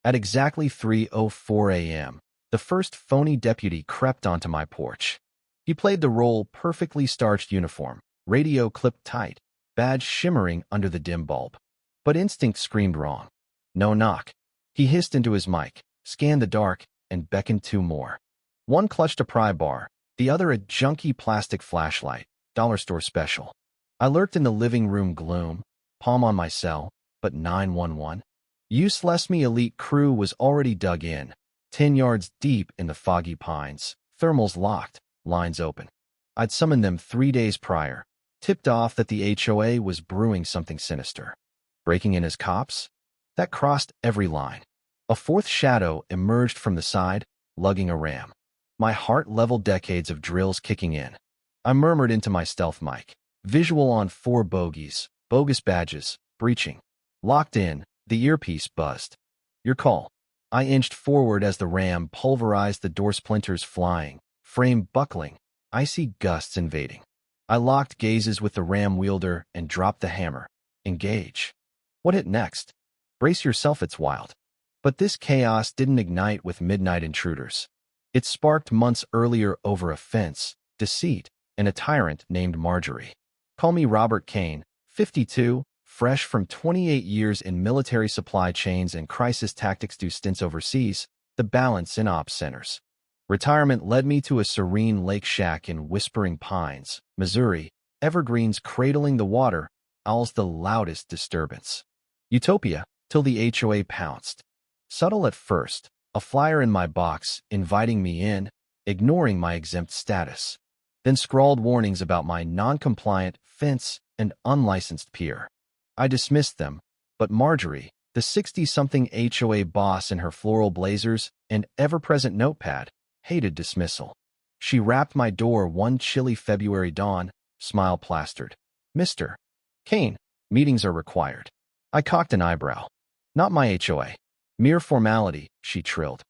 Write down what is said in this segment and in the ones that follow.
At exactly 3:04 a.m., the first phony deputy crept onto my porch. He played the role perfectly starched uniform, radio clipped tight, badge shimmering under the dim bulb. But instinct screamed wrong. No knock. He hissed into his mic, scanned the dark, and beckoned two more. One clutched a pry bar, the other a junky plastic flashlight, dollar store special. I lurked in the living room gloom, palm on my cell, but 911. Useless me elite crew was already dug in, 10 yards deep in the foggy pines, thermals locked, lines open. I'd summoned them 3 days prior, tipped off that the HOA was brewing something sinister. Breaking in as cops? That crossed every line. A fourth shadow emerged from the side, lugging a ram. My heart leveled, decades of drills kicking in. I murmured into my stealth mic. Visual on 4 bogies, bogus badges, breaching. Locked in, the earpiece buzzed. Your call. I inched forward as the ram pulverized, the door splinters flying, frame buckling, icy gusts invading. I locked gazes with the ram wielder and dropped the hammer. Engage. What hit next? Brace yourself, it's wild. But this chaos didn't ignite with midnight intruders. It sparked months earlier over a fence, deceit, and a tyrant named Marjorie. Call me Robert Kane, 52, fresh from 28 years in military supply chains and crisis tactics, do stints overseas, the balance in ops centers. Retirement led me to a serene lake shack in Whispering Pines, Missouri, evergreens cradling the water, owls the loudest disturbance. Utopia, till the HOA pounced. Subtle at first, a flyer in my box inviting me in, ignoring my exempt status. Then scrawled warnings about my non-compliant fence and unlicensed peer. I dismissed them, but Marjorie, the 60-something HOA boss in her floral blazers and ever-present notepad, hated dismissal. She rapped my door one chilly February dawn, smile plastered. Mr. Kane, meetings are required. I cocked an eyebrow. Not my HOA. Mere formality, she trilled.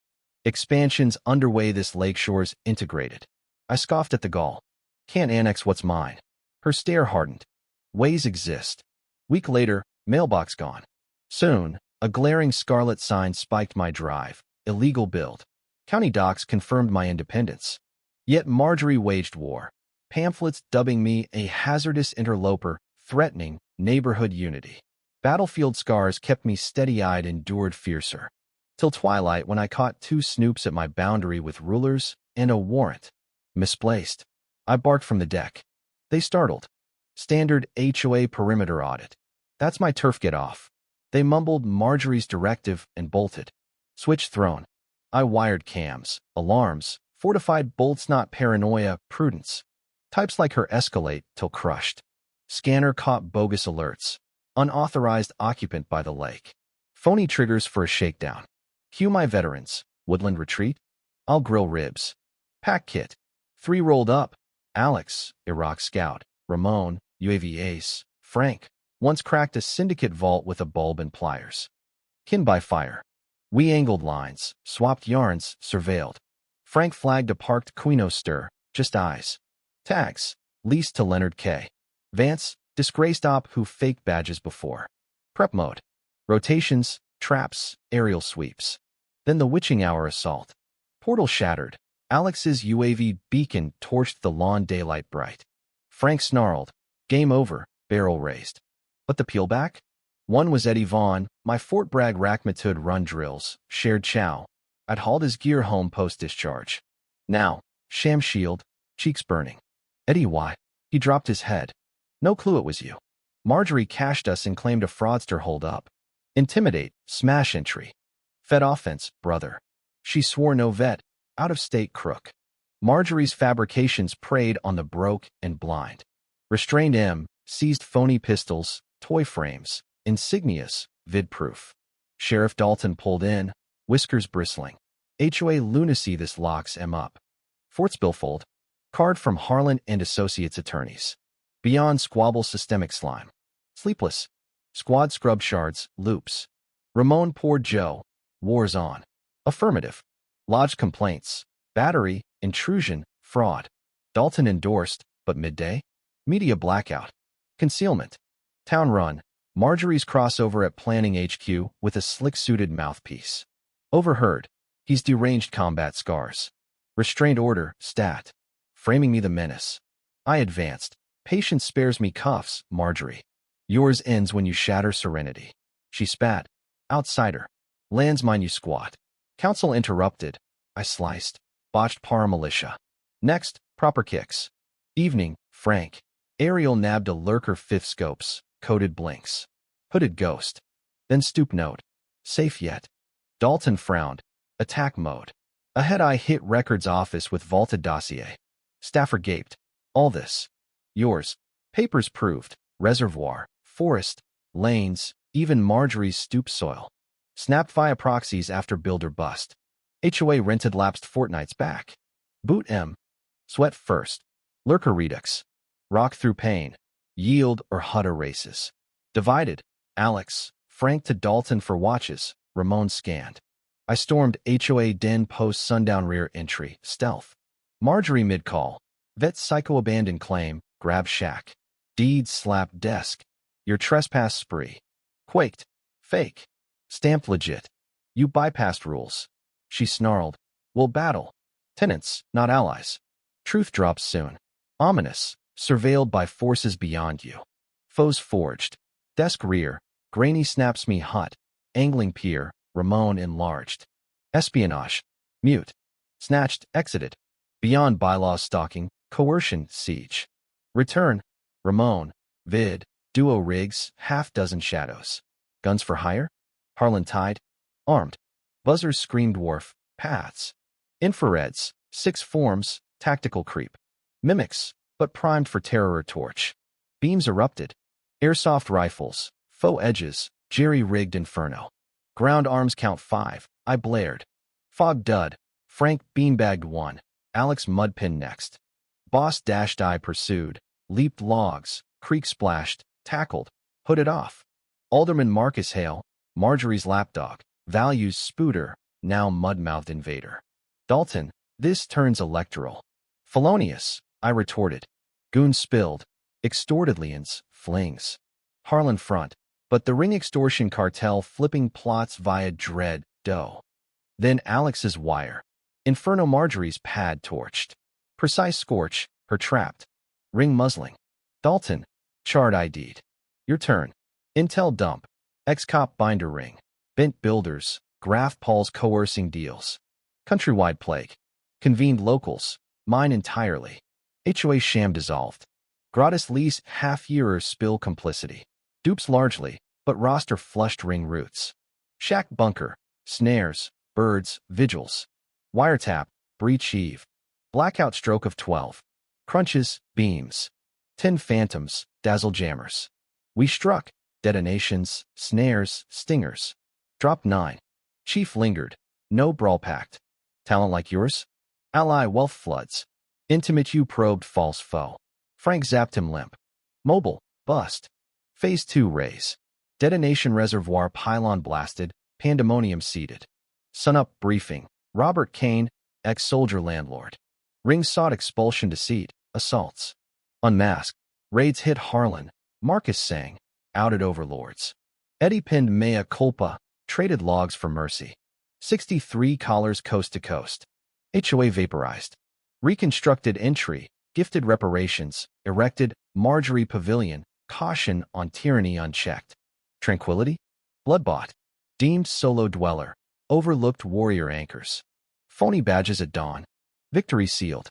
Expansion's underway, this lakeshore's integrated. I scoffed at the gall. Can't annex what's mine. Her stare hardened. Ways exist. Week later, mailbox gone. Soon, a glaring scarlet sign spiked my drive. Illegal build. County docs confirmed my independence. Yet Marjorie waged war. Pamphlets dubbing me a hazardous interloper, threatening neighborhood unity. Battlefield scars kept me steady-eyed, endured fiercer. Till twilight, when I caught 2 snoops at my boundary with rulers and a warrant. Misplaced. I barked from the deck. They startled. Standard HOA perimeter audit. That's my turf, get off. They mumbled Marjorie's directive and bolted. Switch thrown. I wired cams, alarms, fortified bolts, not paranoia, prudence. Types like her escalate till crushed. Scanner caught bogus alerts. Unauthorized occupant by the lake. Phony triggers for a shakedown. Cue my veterans. Woodland retreat. I'll grill ribs. Pack kit. 3 rolled up. Alex, Iraq scout. Ramon, UAV ace. Frank, once cracked a syndicate vault with a bulb and pliers. Kin by fire. We angled lines, swapped yarns, surveilled. Frank flagged a parked Quino stir, just eyes. Tags, leased to Leonard K. Vance, disgraced op who faked badges before. Prep mode. Rotations, traps, aerial sweeps. Then the witching hour assault. Portal shattered. Alex's UAV beacon torched the lawn, daylight bright. Frank snarled. Game over, barrel raised. But the peelback? One was Eddie Vaughn, my Fort Bragg Rackmatud run drills, shared chow. I'd hauled his gear home post-discharge. Now, sham shield, cheeks burning. Eddie, why? He dropped his head. No clue it was you. Marjorie cashed us and claimed a fraudster hold up. Intimidate, smash entry. Fed offense, brother. She swore no vet, out-of-state crook. Marjorie's fabrications preyed on the broke and blind. Restrained M, seized phony pistols, toy frames, insignias, vid-proof. Sheriff Dalton pulled in, whiskers bristling. HOA lunacy, this locks M up. Forts billfold. Card from Harlan and Associates attorneys. Beyond squabble, systemic slime. Sleepless. Squad scrub shards, loops. Ramon, poor Joe. War's on. Affirmative. Lodged complaints. Battery, intrusion, fraud. Dalton endorsed, but midday? Media blackout. Concealment. Town run. Marjorie's crossover at Planning HQ with a slick-suited mouthpiece. Overheard. He's deranged combat scars. Restraint order, stat. Framing me the menace. I advanced. Patience spares me cuffs, Marjorie. Yours ends when you shatter serenity. She spat. Outsider. Lands mine you squat. Counsel interrupted. I sliced. Botched paramilitia. Next, proper kicks. Evening, Frank. Ariel nabbed a lurker fifth scopes, coded blinks. Hooded ghost. Then stoop note. Safe yet. Dalton frowned. Attack mode. Ahead I hit records office with vaulted dossier. Staffer gaped. All this. Yours. Papers proved. Reservoir. Forest. Lanes. Even Marjorie's stoop soil. Snapped via proxies after builder bust. HOA rented lapsed fortnights back. Boot M. Sweat first. Lurker redux. Rock through pain. Yield or HUD races. Divided. Alex. Frank to Dalton for watches. Ramon scanned. I stormed HOA den post sundown rear entry. Stealth. Marjorie mid-call. Vet psycho abandoned claim. Grab shack. Deed slap desk. Your trespass spree. Quaked. Fake. Stamped legit. You bypassed rules. She snarled. We'll battle. Tenants, not allies. Truth drops soon. Ominous. Surveilled by forces beyond you. Foes forged. Desk rear. Grainy snaps me hot. Angling pier. Ramon enlarged. Espionage. Mute. Snatched. Exited. Beyond bylaws stalking. Coercion. Siege. Return. Ramon. Vid. Duo rigs. Half dozen shadows. Guns for hire? Harlan tied. Armed. Buzzers screamed dwarf. Paths. Infrareds. 6 forms. Tactical creep. Mimics, but primed for terror or torch. Beams erupted. Airsoft rifles. Faux edges. Jerry-rigged inferno. Ground arms count 5. I blared. Fog dud. Frank beanbagged 1. Alex mudpin next. Boss dashed I pursued. Leaped logs. Creek splashed. Tackled. Hooded off. Alderman Marcus Hale. Marjorie's lapdog. Values spooter. Now mud-mouthed invader. Dalton. This turns electoral. Felonious. I retorted. Goons spilled. Extortedlians. Flings. Harlan front. But the ring extortion cartel flipping plots via dread. Doe. Then Alex's wire. Inferno Marjorie's pad torched. Precise scorch. Her trapped. Ring muzzling. Dalton. Chart ID'd. Your turn. Intel dump. Ex-cop binder ring. Bent builders. Graph Paul's coercing deals. Countrywide plague. Convened locals. Mine entirely. HOA sham dissolved. Gratis lease half-yearer spill complicity. Dupes largely, but roster flushed ring roots. Shack bunker. Snares. Birds. Vigils. Wiretap. Breach eve. Blackout stroke of 12. Crunches. Beams. 10 phantoms. Dazzle jammers. We struck. Detonations. Snares. Stingers. Drop 9. Chief lingered. No brawl pact. Talent like yours? Ally wealth floods. Intimate you probed false foe. Frank zapped him limp. Mobile. Bust. Phase 2 raise. Detonation reservoir pylon blasted. Pandemonium seeded. Sunup briefing. Robert Kane, ex-soldier landlord. Ring sought expulsion deceit. Assaults. Unmasked. Raids hit Harlan. Marcus sang. Outed overlords. Eddie pinned mea culpa. Traded logs for mercy. 63 collars coast to coast. HOA vaporized. Reconstructed entry. Gifted reparations. Erected. Marjorie Pavilion. Caution on tyranny unchecked. Tranquility? Bloodbought. Deemed solo dweller. Overlooked warrior anchors. Phony badges at dawn. Victory sealed.